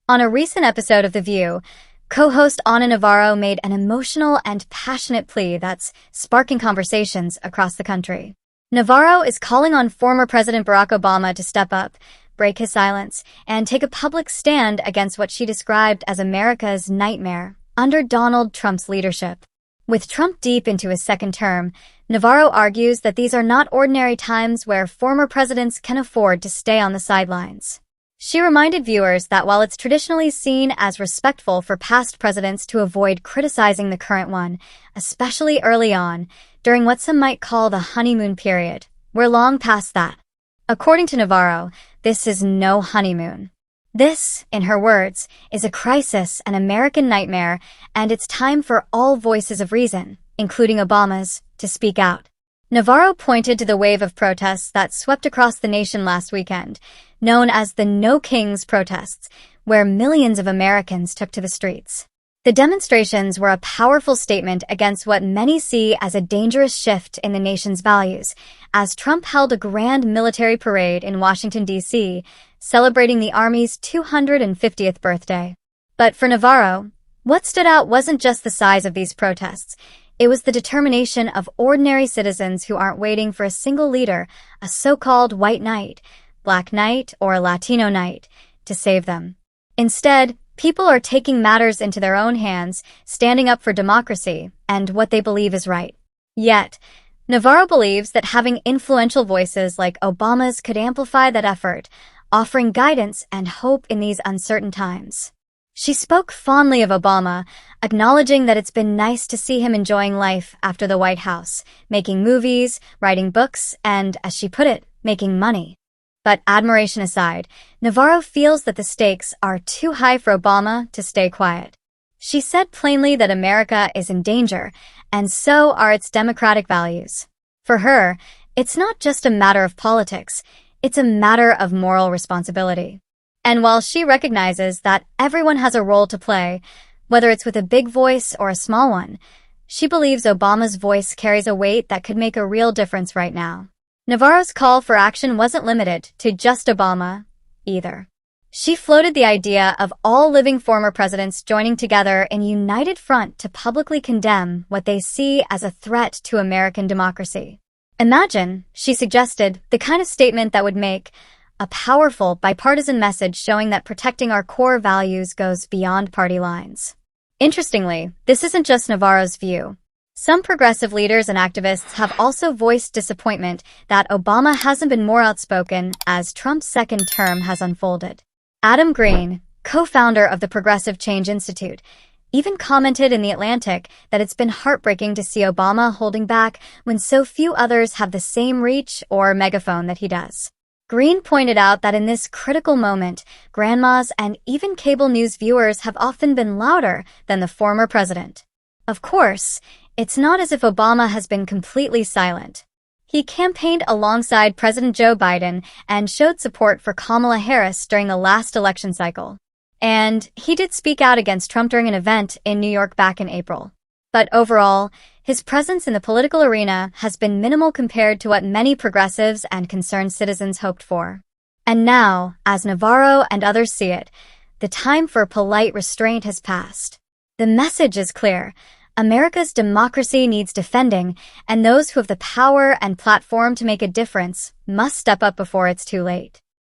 On a recent episode of The View, co-host Ana Navarro made an emotional and passionate plea that's sparking conversations across the country. Navarro is calling on former President Barack Obama to step up, break his silence, and take a public stand against what she described as America's nightmare under Donald Trump's leadership. With Trump deep into his second term, Navarro argues that these are not ordinary times where former presidents can afford to stay on the sidelines. She reminded viewers that while it's traditionally seen as respectful for past presidents to avoid criticizing the current one, especially early on, during what some might call the honeymoon period, we're long past that. According to Navarro, this is no honeymoon. This, in her words, is a crisis, an American nightmare, and it's time for all voices of reason, including Obama's, to speak out. Navarro pointed to the wave of protests that swept across the nation last weekend, known as the No Kings protests, where millions of Americans took to the streets. The demonstrations were a powerful statement against what many see as a dangerous shift in the nation's values, as Trump held a grand military parade in Washington, D.C., celebrating the Army's 250th birthday. But for Navarro, what stood out wasn't just the size of these protests. It was the determination of ordinary citizens who aren't waiting for a single leader, a so-called white knight, black knight, or Latino knight, to save them. Instead, people are taking matters into their own hands, standing up for democracy and what they believe is right. Yet, Navarro believes that having influential voices like Obama's could amplify that effort, offering guidance and hope in these uncertain times. She spoke fondly of Obama, acknowledging that it's been nice to see him enjoying life after the White House, making movies, writing books, and, as she put it, making money. But admiration aside, Navarro feels that the stakes are too high for Obama to stay quiet. She said plainly that America is in danger, and so are its democratic values. For her, it's not just a matter of politics, it's a matter of moral responsibility. And while she recognizes that everyone has a role to play, whether it's with a big voice or a small one, she believes Obama's voice carries a weight that could make a real difference right now. Navarro's call for action wasn't limited to just Obama, either. She floated the idea of all living former presidents joining together in united front to publicly condemn what they see as a threat to American democracy. Imagine, she suggested, the kind of statement that would make a powerful bipartisan message showing that protecting our core values goes beyond party lines. Interestingly, this isn't just Navarro's view. Some progressive leaders and activists have also voiced disappointment that Obama hasn't been more outspoken as Trump's second term has unfolded. Adam Green, co-founder of the Progressive Change Institute, even commented in The Atlantic that it's been heartbreaking to see Obama holding back when so few others have the same reach or megaphone that he does. Green pointed out that in this critical moment, grandmas and even cable news viewers have often been louder than the former president. Of course, it's not as if Obama has been completely silent. He campaigned alongside President Joe Biden and showed support for Kamala Harris during the last election cycle. And he did speak out against Trump during an event in New York back in April. But overall, his presence in the political arena has been minimal compared to what many progressives and concerned citizens hoped for. And now, as Navarro and others see it, the time for polite restraint has passed. The message is clear. America's democracy needs defending, and those who have the power and platform to make a difference must step up before it's too late.